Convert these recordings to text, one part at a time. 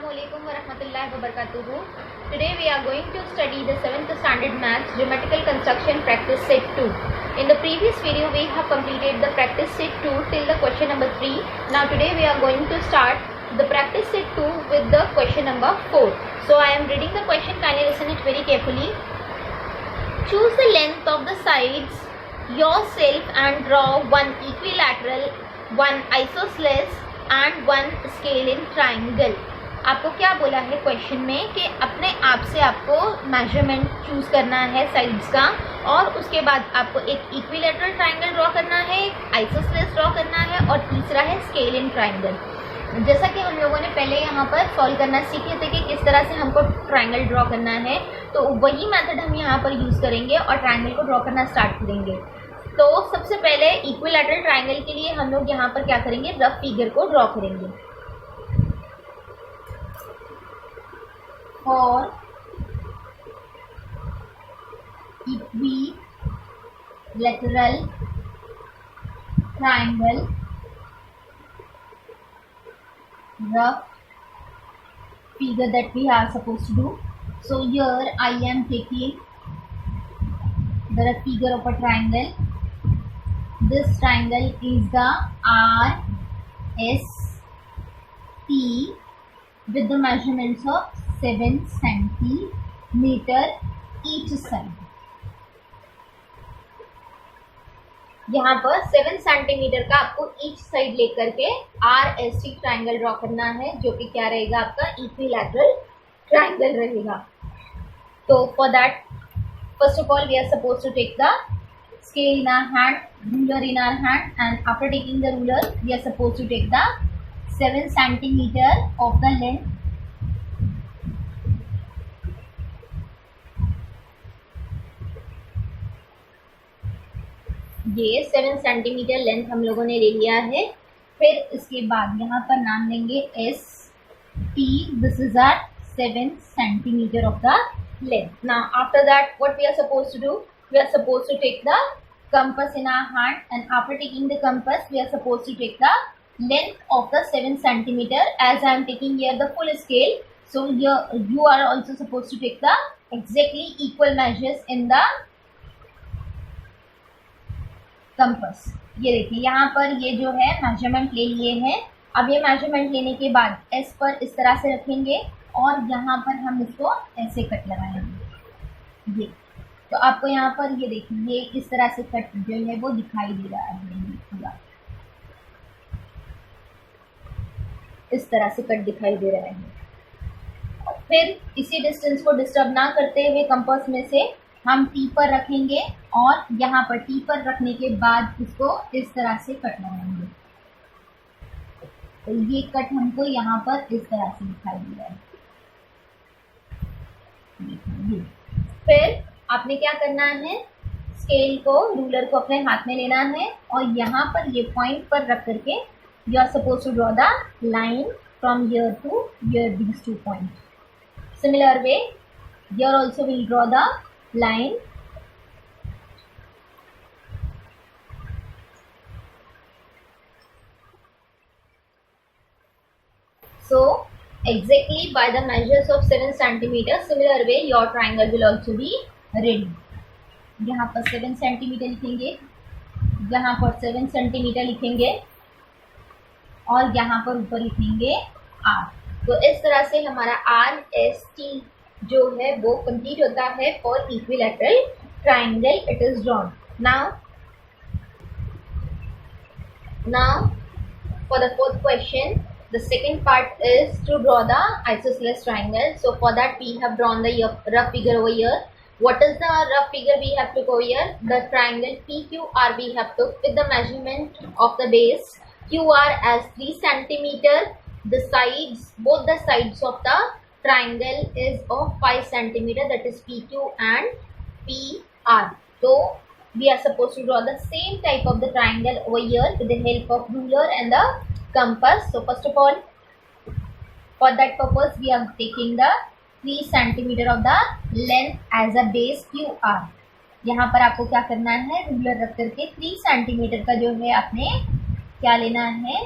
Assalamualaikum warahmatullahi wabarakatuh. Today we are going to study the 7th standard maths geometrical construction practice set 2. In the previous video we have completed the practice set 2 till the question number 3. Now today we are going to start the practice set 2 with the question number 4. So I am reading the question, kindly listen it very carefully. Choose the length of the sides yourself and draw one equilateral, one isosceles and one scale in triangle. आपको क्या बोला है question में कि अपने आप से आपको मेजरमेंट चूज करना है साइड्स का और उसके बाद आपको एक इक्विलेटरल ट्राइंगल ड्रॉ करना है, आइसोसेलेस ड्रॉ करना है और तीसरा है स्केल इन ट्राइंगल. जैसा कि हम लोगों ने पहले यहाँ पर सॉल्व करना सीखे थे कि किस तरह से हमको ट्राइंगल ड्रॉ करना है, तो वही मेथड हम यहाँ पर यूज़ करेंगे और ट्राइंगल को ड्रॉ करना स्टार्ट करेंगे. तो सबसे पहले इक्विलैटरल ट्राइंगल के लिए हम लोग यहाँ पर क्या करेंगे, रफ फिगर को ड्रॉ करेंगे. For equilateral triangle rough figure that we are supposed to do. So here I am taking the rough figure of a triangle. This triangle is the RST with the measurements of 7 centimeter each side. यहाँ पर 7 centimetre का आपको each side लेकर के RST triangle draw करना है, जो कि क्या रहेगा, आपका इक्विलैटरल ट्राइंगल रहेगा. तो for that first of all we are suppose to take the scale in our hand, ruler in our hand, and after taking the ruler we are suppose to take the 7 centimetre of the length. ये 7 centimetre length हम लोगों ने ले लिया है. फिर इसके बाद यहाँ पर नाम लेंगे S T. This is R 7 centimetre of the length. Now after that what we are suppose to do, we are suppose to take the compass in our hand, and after taking the compass we are supposed to take the length of the 7 centimeter. As I am taking here the full scale, so here you are also supposed to take the exactly equal measures in the compass. ये देखिए यहाँ पर ये जो है measurement ले लिए हैं. अब ये मेजरमेंट लेने के बाद एस पर इस तरह से रखेंगे और यहाँ पर हम इसको ऐसे कट लगाएंगे. ये तो आपको यहाँ पर ये देखिए ये इस तरह से कट जो है वो दिखाई दे रहा है पूरा, इस तरह से कट दिखाई दे रहा है. फिर इसी डिस्टेंस को डिस्टर्ब ना करते हुए कंपास में से हम टी पर रखेंगे और यहाँ पर टी पर रखने के बाद इसको इस तरह से कट लगाएंगे. तो ये कट हमको यहाँ पर इस तरह से दिखाई दे रहा है. फिर आपने क्या करना है, स्केल को, रूलर को अपने हाथ में लेना है और यहाँ पर ये पॉइंट पर रख करके you are suppose to draw the line from here to here, these 2 point. Similar way here also will draw the line. So exactly by the measures of 7 centimeter, similar way your triangle will also be ready. यहाँ पर 7 centimetre लिखेंगे, यहाँ पर 7 centimetre लिखेंगे और यहाँ पर ऊपर लिखेंगे R. तो इस तरह से हमारा RST जो है वो कंप्लीट होता है for equilateral triangle. It is drawn. Now for the fourth question, the second part is to draw the isosceles triangle. So for that we have drawn the rough figure over here. What is the rough figure we have to go here, the triangle PQR we have to with the measurement of the base QR as 3 centimeter. The sides, both the sides of the triangle is of 5 centimeter, that is PQ and PR. So we are supposed to draw the same type of the triangle over here with the help of ruler and the compass. So first of all, for that purpose we are taking the 3 centimeter of the length as a base QR. यहाँ पर आपको क्या करना है, ruler रख करके 3 centimetre का जो है आपने क्या लेना है,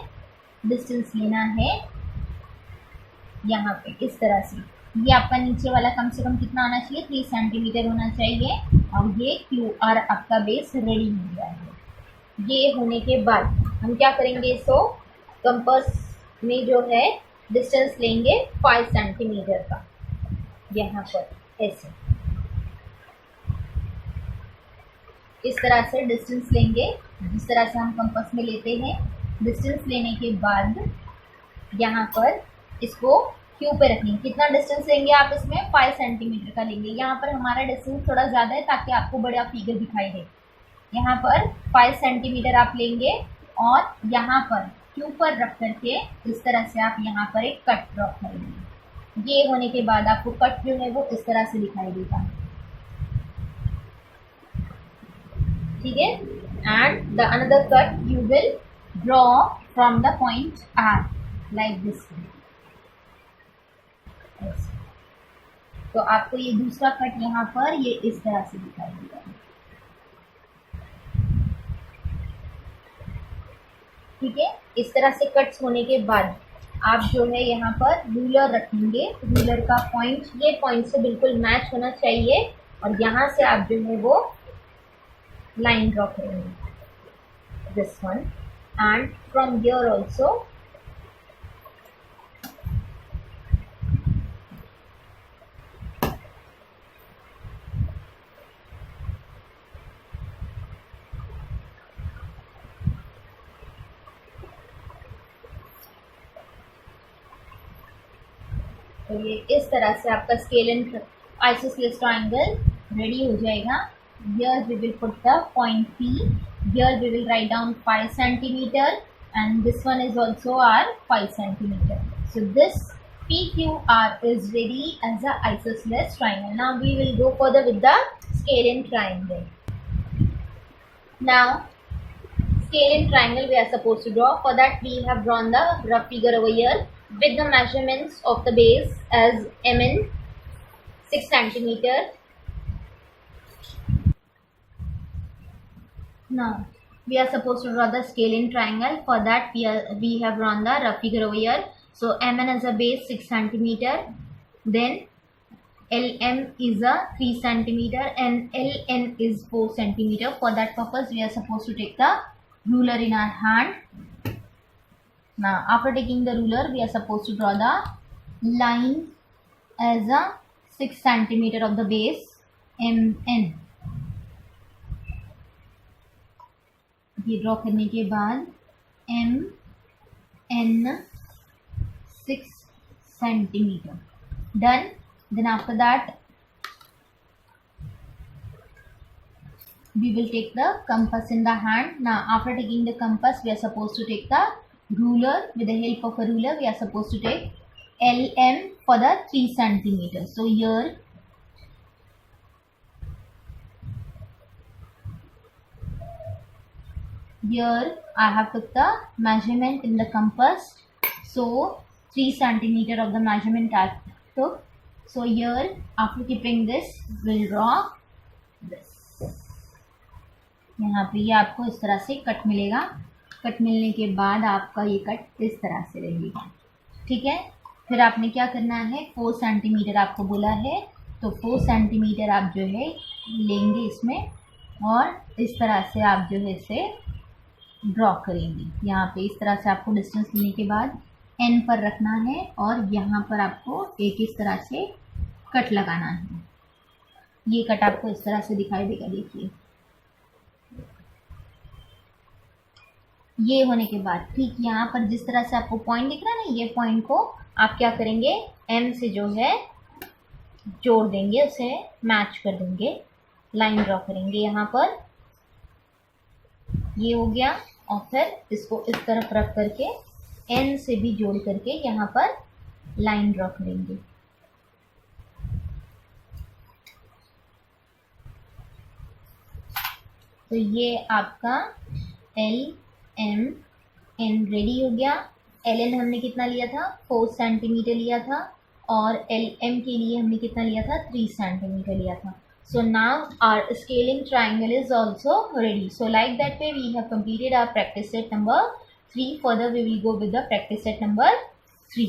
डिस्टेंस लेना है यहाँ पे इस तरह से। ये आपका नीचे वाला कम से कम कितना आना चाहिए, 3 सेंटीमीटर होना चाहिए। और ये क्यू आर आपका बेस रेडी हो गया है। ये होने के बाद हम क्या करेंगे, इसको कंपास में जो है डिस्टेंस लेंगे 5 सेंटीमीटर का, यहाँ पर ऐसे इस तरह से डिस्टेंस लेंगे, जिस तरह से हम कंपास में लेते हैं। डिस्टेंस लेने के बाद यहाँ पर इसको क्यू पे रखेंगे। कितना डिस्टेंस लेंगे आप इसमें, 5 सेंटीमीटर का लेंगे। यहाँ पर हमारा डिस्टेंस थोड़ा ज़्यादा है ताकि आपको बड़ा फिगर दिखाई दे। यहाँ पर 5 सेंटीमीटर आप लेंगे और यहाँ पर क्यू पर रख करके इस तरह से आप यहाँ पर एक कट ड्रॉ करेंगे। ये होने के बाद आपको कट जो है वो इस तरह से दिखाई देगा, ठीक है। And the another cut you will draw from the point R like this. तो आपको ये दूसरा कट यहाँ पर ये इस तरह से दिखाई देगा, ठीक है। इस तरह से कट्स होने के बाद आप जो है यहाँ पर रूलर रखेंगे। रूलर का पॉइंट ये पॉइंट से बिल्कुल मैच होना चाहिए और यहाँ से आप जो है वो लाइन ड्रॉ करेंगे, this one. And from here also तो ये इस तरह से आपका scale and isosceles triangle ready हो जाएगा। Here we will put the point P. Here we will write down 5 centimeter and this one is also our 5 centimeter. So this PQR is ready as a isosceles triangle. Now we will go further with the scalene triangle. Now scalene triangle we are supposed to draw. For that we have drawn the rough figure over here with the measurements of the base as MN 6 centimeter. Now we are supposed to draw the scalene triangle. For that we have drawn the rough figure over here. So MN as a base 6 centimeter, then LM is a 3 centimeter and LN is 4 centimeter. For that purpose we are supposed to take the ruler in our hand. Now after taking the ruler we are supposed to draw the line as a 6 centimeter of the base MN. ये draw करने के बाद MN 6 centimeter done. Then after that we will take the compass in the hand. Now after taking the compass we are supposed to take the ruler. With the help of a ruler we are supposed to take LM for the 3 centimeter. So here I have took the measurement in the compass. So 3 centimeter of the measurement I took. So here after keeping this we'll draw this. यहाँ पे ये आपको इस तरह से cut मिलेगा। Cut मिलने के बाद आपका ये कट इस तरह से रहेगा, ठीक है। फिर आपने क्या करना है, 4 सेंटीमीटर आपको बोला है तो 4 सेंटीमीटर आप जो है लेंगे इसमें और इस तरह से आप जो है इसे ड्रॉ करेंगे। यहाँ पे इस तरह से आपको डिस्टेंस लेने के बाद एन पर रखना है और यहाँ पर आपको एक इस तरह से कट लगाना है। ये कट आपको इस तरह से दिखाई देगा, देखिए। ये होने के बाद ठीक यहाँ पर जिस तरह से आपको पॉइंट दिख रहा है ना, ये पॉइंट को आप क्या करेंगे, एम से जो है जोड़ देंगे, उसे मैच कर देंगे, लाइन ड्रॉ करेंगे यहाँ पर। ये हो गया और फिर इसको इस तरफ रख करके एन से भी जोड़ करके यहाँ पर लाइन ड्रॉ करेंगे। तो ये आपका एल एम एन रेडी हो गया। एल एन हमने कितना लिया था, 4 सेंटीमीटर लिया था और एल एम के लिए हमने कितना लिया था, 3 सेंटीमीटर लिया था। So now our scaling triangle is also ready. So like that way we have completed our practice set number 3. Further we will go with the practice set number 3.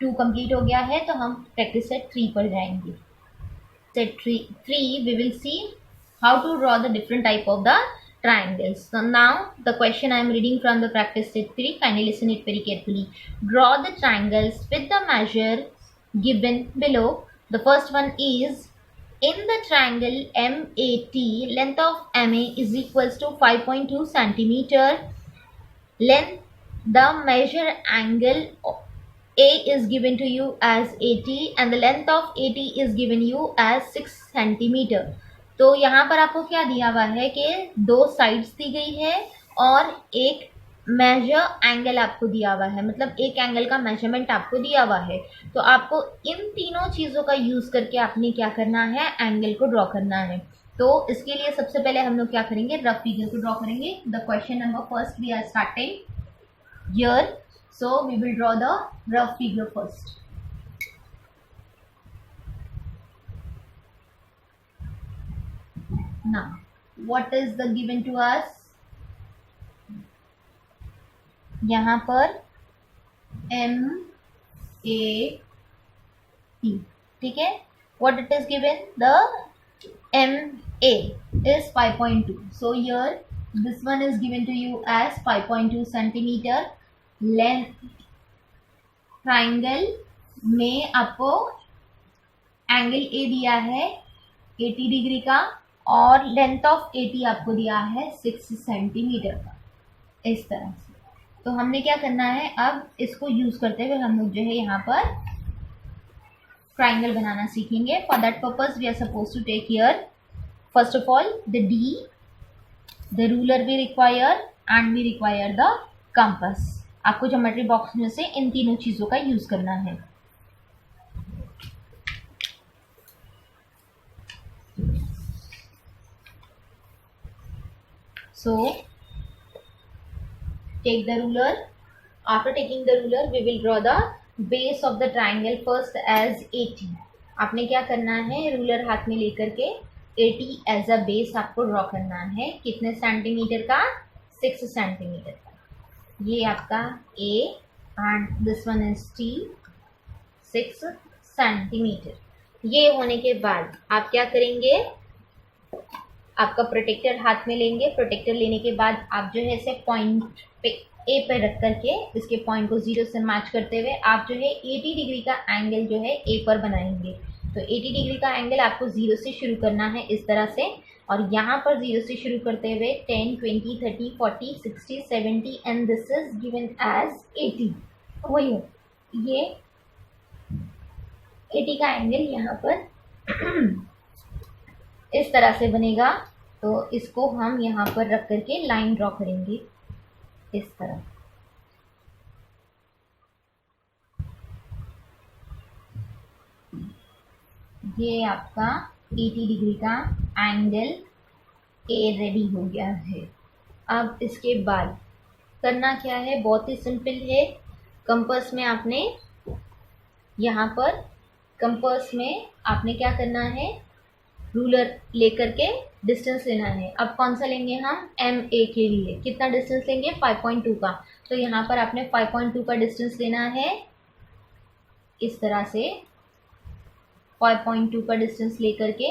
2 complete हो गया है, तो हम प्रैक्टिस सेट 3 पर जाएंगे. Set 3 we will see how to draw the different type of the triangles. So now the question I am reading from the practice set 3. Kindly listen it very carefully. Draw the triangles with the measure given below. The first one is, in the triangle MAT, length of MA is equals to 5.2 centimeter. Length, the measure angle A is given to you as 80 and the length of 80 is given you as 6 centimetre. तो यहाँ पर आपको क्या दिया हुआ है कि 2 sides दी गई है और एक मेजर एंगल आपको दिया हुआ है, मतलब एक एंगल का मेजरमेंट आपको दिया हुआ है. तो आपको इन तीनों चीज़ों का यूज़ करके आपने क्या करना है, एंगल को ड्रॉ करना है. तो इसके लिए सबसे पहले हम लोग क्या करेंगे, रफ फिगर को ड्रॉ करेंगे. The question number first we are starting here. So we will draw the rough figure first. Now, what is the given to us? यहाँ पर M A T, ठीक है. What it is given? The M A is 5.2. So here this one is given to you as 5.2 centimeter. Length triangle में आपको angle A दिया है 80 degree का और लेंथ ऑफ 80 आपको दिया है 6 सेंटीमीटर का, इस तरह से. तो हमने क्या करना है, अब इसको यूज करते हुए हम लोग जो है यहाँ पर ट्राइंगल बनाना सीखेंगे. For that purpose we are suppose to take here first of all the D, the ruler we require and we require the compass. आपको ज्योमेट्री बॉक्स में से इन तीनों चीजों का यूज करना है. So take the ruler. After taking the ruler we will draw the base of the triangle first as 80. आपने क्या करना है, रूलर हाथ में लेकर के 80 एज अ बेस आपको ड्रॉ करना है. कितने सेंटीमीटर का, 6 सेंटीमीटर का. ये आपका A and this one is T, 6 centimetre. ये होने के बाद आप क्या करेंगे, आपका प्रोटेक्टर हाथ में लेंगे. प्रोटेक्टर लेने के बाद आप जो है इसे पॉइंट पे A पर रख करके इसके पॉइंट को 0 से मैच करते हुए आप जो है 80 डिग्री का एंगल जो है A पर बनाएंगे. तो 80 डिग्री का एंगल आपको 0 से शुरू करना है इस तरह से, और यहाँ पर 0 से शुरू करते हुए 10, 20, 30, 40, 60, 70 and this is given as 80. वही हो, ये 80 का एंगल यहाँ पर इस तरह से बनेगा. तो इसको हम यहाँ पर रख करके लाइन ड्रॉ करेंगे इस तरह. ये आपका 80 डिग्री का एंगल ए रेडी हो गया है. अब इसके बाद करना क्या है, बहुत ही सिंपल है. कंपास में आपने यहाँ पर कंपास में आपने क्या करना है, रूलर लेकर के डिस्टेंस लेना है. अब कौन सा लेंगे हम, एम ए के लिए कितना डिस्टेंस लेंगे, 5.2 का. तो यहाँ पर आपने 5.2 का डिस्टेंस लेना है इस तरह से. 5.2 का डिस्टेंस लेकर के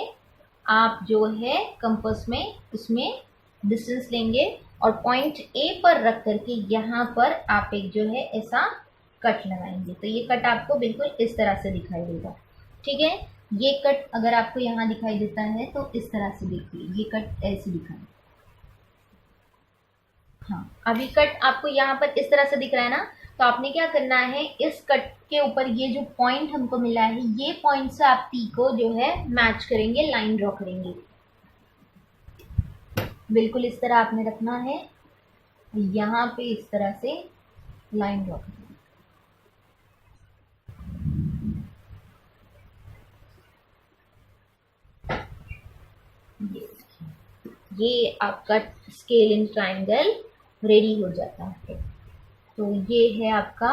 आप जो है कंपास में उसमें डिस्टेंस लेंगे और पॉइंट ए पर रख करके यहाँ पर आप एक जो है ऐसा कट लगाएंगे. तो ये कट आपको बिल्कुल इस तरह से दिखाई देगा, ठीक है. ये कट अगर आपको यहाँ दिखाई देता है तो इस तरह से देखिए, ये कट ऐसे दिखाई. हाँ, अभी कट आपको यहाँ पर इस तरह से दिख रहा है ना. तो आपने क्या करना है, इस कट के ऊपर ये जो पॉइंट हमको मिला है, ये पॉइंट से आप टी को जो है मैच करेंगे, लाइन ड्रॉ करेंगे. बिल्कुल इस तरह आपने रखना है, यहाँ पे इस तरह से लाइन ड्रॉ करेंगे. ये आपका स्केल इन ट्राइंगल रेडी हो जाता है. तो ये है आपका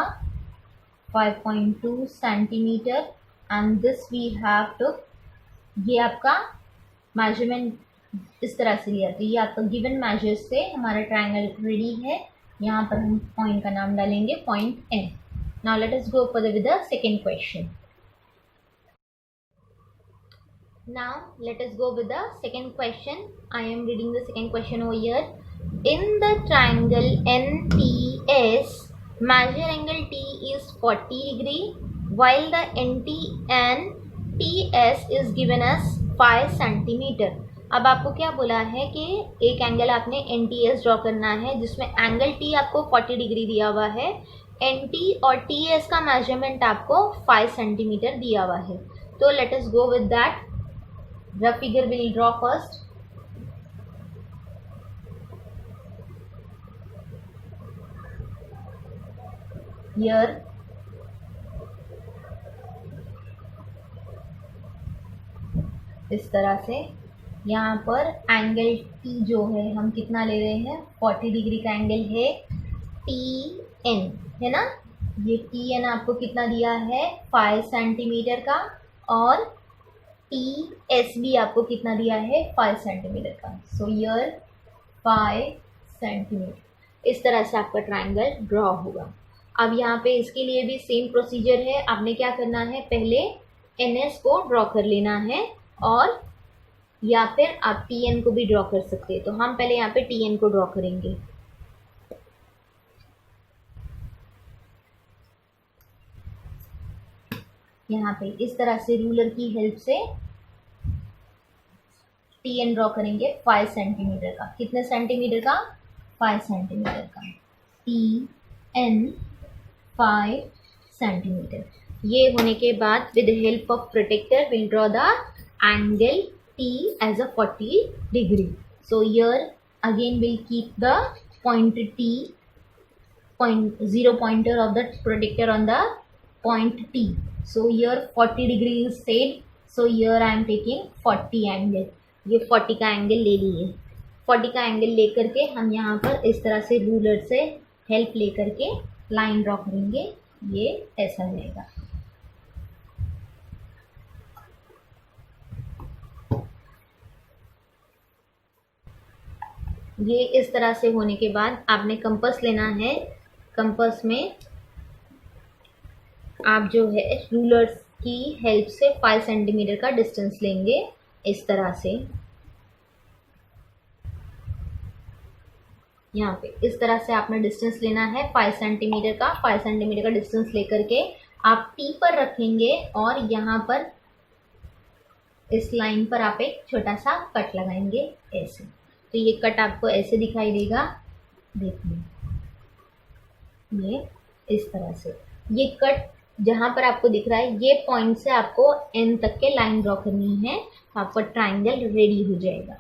5.2 centimetre and this we have to, ये आपका मेजरमेंट इस तरह से लिया. तो ये आपका गिवन मेजर से हमारा ट्राइंगल रेडी है. यहाँ पर हम पॉइंट का नाम डालेंगे point N. Now let us go further with the second question. Now let us go with the second question. I am reading the second question over here. In the triangle NTS, measure angle T is 40 degree while the NT and TS is given as 5 centimeter. अब आपको क्या बोला है कि एक angle आपने NTS draw करना है जिसमें एंगल T आपको 40 डिग्री दिया हुआ है, NT और TS का मेजरमेंट आपको 5 सेंटीमीटर दिया हुआ है. तो let us go with that. Rough figure we'll draw first. Here इस तरह से यहाँ पर एंगल T जो है हम कितना ले रहे हैं, 40 डिग्री का एंगल है TN, है ना. ये TN आपको कितना दिया है, 5 सेंटीमीटर का, और TS भी आपको कितना दिया है, 5 सेंटीमीटर का. सो यर 5 सेंटीमीटर. इस तरह से आपका ट्राइंगल ड्रॉ होगा. अब यहाँ पे इसके लिए भी सेम प्रोसीजर है. आपने क्या करना है, पहले NS को ड्रॉ कर लेना है, और या फिर आप TN को भी ड्रॉ कर सकते हैं. तो हम पहले यहाँ पे TN को ड्रॉ करेंगे. यहाँ पे इस तरह से रूलर की हेल्प से TN ड्रॉ करेंगे 5 सेंटीमीटर का. कितने सेंटीमीटर का, 5 सेंटीमीटर का. TN 5 centimetre. ये होने के बाद with help of protector will draw the angle T as a 40 degree. So here again will keep the point T, zero pointer of the protector on the point T. So here 40 degree is set. So here I am taking 40 angle. ये 40 का angle ले लिए. 40 का angle लेकर के हम यहाँ पर इस तरह से रूलर से हेल्प लेकर के लाइन ड्रॉ करेंगे. ये ऐसा रहेगा. ये इस तरह से होने के बाद आपने कंपास लेना है. कंपास में आप जो है रूलर की हेल्प से 5 सेंटीमीटर का डिस्टेंस लेंगे. इस तरह से यहाँ पे इस तरह से आपने डिस्टेंस लेना है 5 सेंटीमीटर का. 5 सेंटीमीटर का डिस्टेंस लेकर के आप T पर रखेंगे, और यहाँ पर इस लाइन पर आप एक छोटा सा कट लगाएंगे ऐसे. तो ये कट आपको ऐसे दिखाई देगा. देखिए ये इस तरह से ये कट जहाँ पर आपको दिख रहा है, ये पॉइंट से आपको N तक के लाइन ड्रॉ करनी है. आपका ट्राइंगल रेडी हो जाएगा.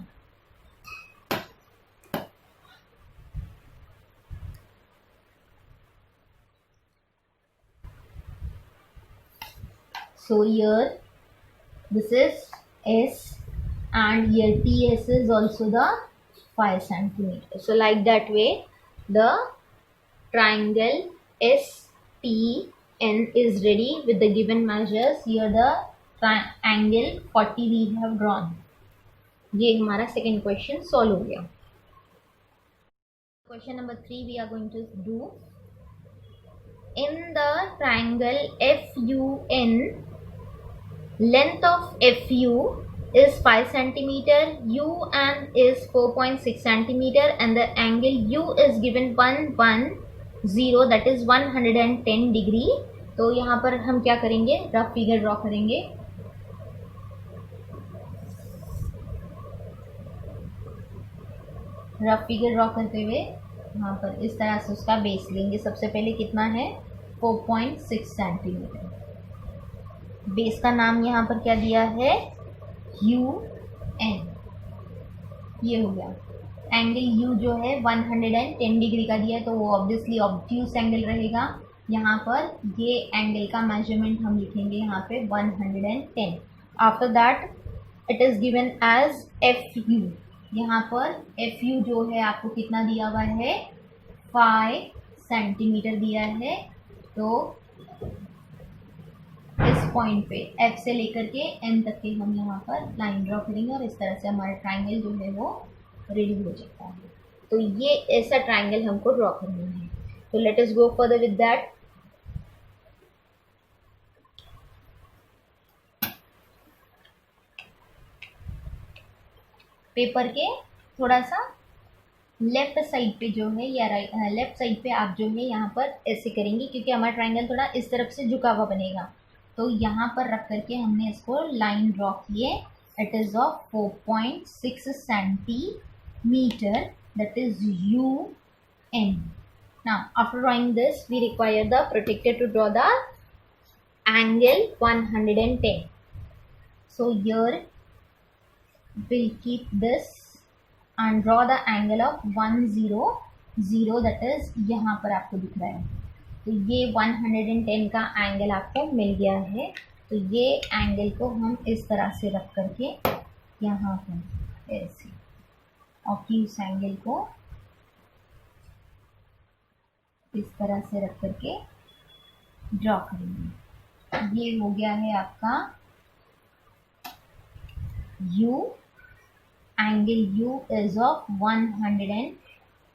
So here this is S, and here TS is also the 5 centimeter. So like that way the triangle STN is ready with the given measures. Here the angle 40 we have drawn. ये हमारा second question solve हो गया. Question number 3 we are going to do. In the triangle FUN, length of FU is 5 centimeter, UN is 4.6 centimeter, and the angle U is given 110, that is 110 degree. तो यहाँ पर हम क्या करेंगे, rough figure draw करेंगे. Rough figure draw करते हुए यहाँ पर इस तरह से उसका बेस लेंगे. सबसे पहले कितना है, 4.6 सेंटीमीटर. बेस का नाम यहाँ पर क्या दिया है, UN. ये हो गया. एंगल U जो है 110 डिग्री का दिया है, तो वो ऑब्वियसली ऑब्ट्यूस एंगल रहेगा. यहाँ पर ये एंगल का मेजरमेंट हम लिखेंगे यहाँ पे 110. After that it is given as FU. यहाँ पर FU जो है आपको कितना दिया हुआ है, 5 सेंटीमीटर दिया है. तो इस पॉइंट पे F से लेकर के N तक के हम यहाँ पर लाइन ड्रॉ करेंगे, और इस तरह से हमारा ट्राइंगल जो है वो रेडी हो जाता है. तो ये ऐसा ट्राइंगल हमको ड्रॉ करना है. तो let us go further with that. Paper के थोड़ा सा लेफ्ट साइड पे जो है या लेफ्ट साइड पे आप जो है यहाँ पर ऐसे करेंगे, क्योंकि हमारा ट्राइंगल थोड़ा इस तरफ से झुका हुआ बनेगा। तो यहाँ पर रख करके हमने इसको लाइन ड्रॉ किए। It is of 4.6 centimetre, that is UN. Now after drawing this, we require the protector to draw the angle 110. So here we'll keep this and draw the angle of 100, that is यहाँ पर आपको दिख रहा है। तो ये 110 का angle आपको मिल गया है। तो ये एंगल को हम इस तरह से रख करके यहाँ पर ऐसे ऑक्यूस एंगल को इस तरह से रख करके ड्रॉ करेंगे। ये हो गया है आपका U, angle U is of 110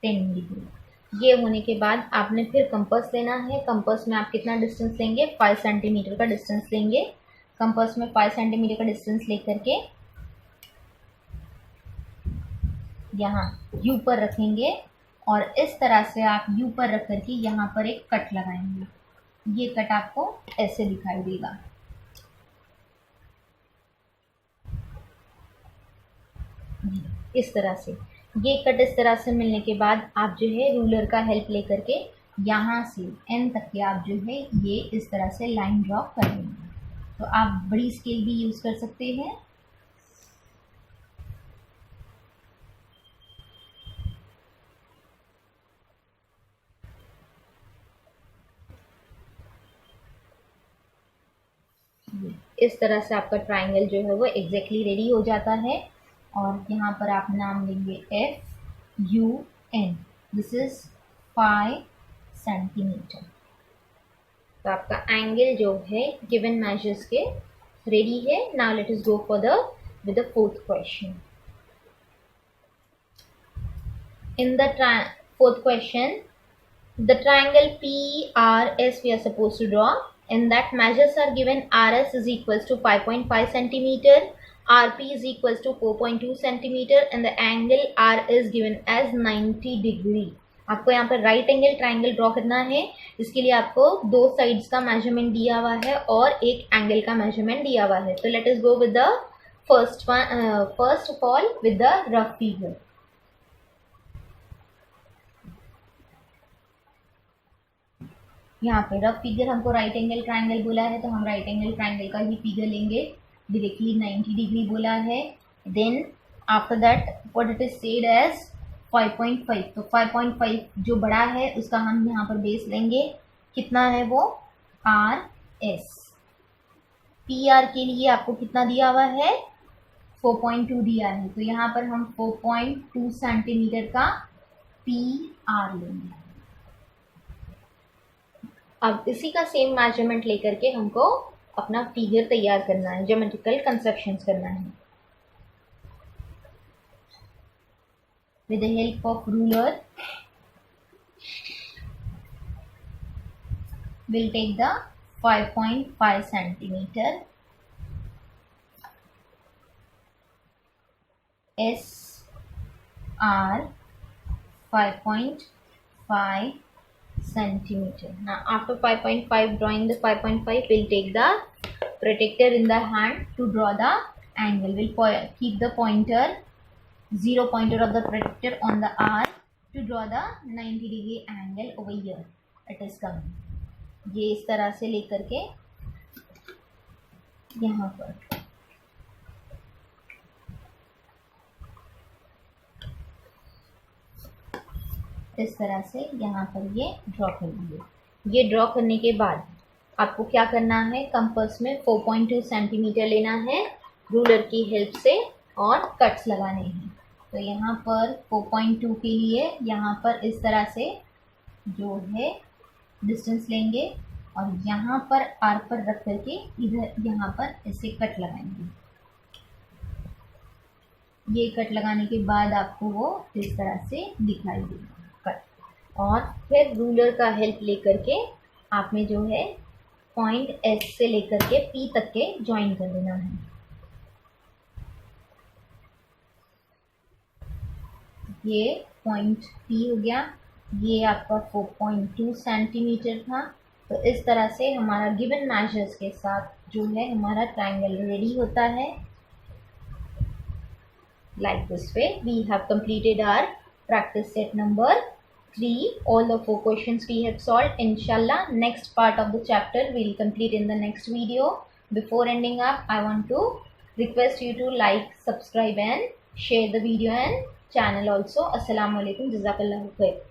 degree. ये होने के बाद आपने फिर कंपास लेना है। कंपास में आप कितना डिस्टेंस लेंगे? 5 सेंटीमीटर का डिस्टेंस लेंगे। कंपास में 5 सेंटीमीटर का डिस्टेंस लेकर के यहाँ U पर रखेंगे और इस तरह से आप U पर रख करके यहाँ पर एक कट लगाएंगे। ये कट आपको ऐसे दिखाई देगा। इस तरह से ये कट इस तरह से मिलने के बाद आप जो है रूलर का हेल्प लेकर के यहाँ से एन तक के आप जो है ये इस तरह से लाइन ड्रॉ कर लेंगे। तो आप बड़ी स्केल भी यूज़ कर सकते हैं। इस तरह से आपका ट्राइंगल जो है वो एग्जैक्टली रेडी हो जाता है। और यहाँ पर आप नाम लेंगे FUN, दिस इज 5 सेंटीमीटर। तो आपका एंगल जो है गिवन मेजर्स के रेडी है। Now let us go for with the fourth question. In the fourth question, the triangle PRS we are supposed to draw. In that measures are given. RS is equals to 5.5 centimeter, RP is equals to 4.2 centimeter, and the angle R is given as 90 degree. आपको यहाँ पर right angle triangle draw करना है। इसके लिए आपको दो sides का मेजरमेंट दिया हुआ है और एक एंगल का मेजरमेंट दिया हुआ है। तो let us go with the first of all with the rough figure. यहाँ पे रफ फिगर हमको राइट एंगल ट्राइंगल बोला है, तो हम राइट एंगल ट्राइंगल का ही फिगर लेंगे। डायरेक्टली 90 डिग्री बोला है। Then after that what it is said as 5.5। तो 5.5 जो बड़ा है उसका हम यहाँ पर बेस लेंगे। कितना है वो? RS। PR के लिए आपको कितना दिया हुआ है? 4.2 दिया है। तो यहाँ पर हम 4.2 सेंटीमीटर का PR लेंगे। अब इसी का सेम मेजरमेंट लेकर के हमको अपना फिगर तैयार करना है, ज्योमेट्रिकल कंस्ट्रक्शंस करना है। With the help of ruler, we'll take the 5.5 centimeter SR 5.5 centimeter. Now after 5.5 drawing the 5.5, we'll take the protector in the hand to draw the angle. We'll keep the pointer, zero pointer of the protector on the R to draw the 90 degree angle over here. It is coming. ये इस तरह से लेकर के यहाँ पर इस तरह से यहाँ पर ये ड्रॉ कर लीजिए। ये ड्रॉ करने के बाद आपको क्या करना है? कंपास में 4.2 सेंटीमीटर लेना है रूलर की हेल्प से और कट्स लगाने हैं। तो यहाँ पर 4.2 के लिए यहाँ पर इस तरह से जो है डिस्टेंस लेंगे और यहाँ पर R पर रख करके इधर यहाँ पर ऐसे कट लगाएंगे। ये कट लगाने के बाद आपको वो इस तरह से दिखाई देगा कट। और फिर रूलर का हेल्प लेकर के आपने जो है पॉइंट S से लेकर के P तक के ज्वाइन कर देना है। ये पॉइंट P हो गया, ये आपका 4.2 सेंटीमीटर था। तो इस तरह से हमारा गिवन मेजर्स के साथ जो है हमारा ट्रायंगल रेडी होता है। Like this way we have completed our practice set number 3. All the 4 questions we have solved. Inshallah next part of the chapter we'll complete in the next video. Before ending up, I want to request you to like, subscribe and share the video and channel also. Assalamu alaikum, jazakallahu khair.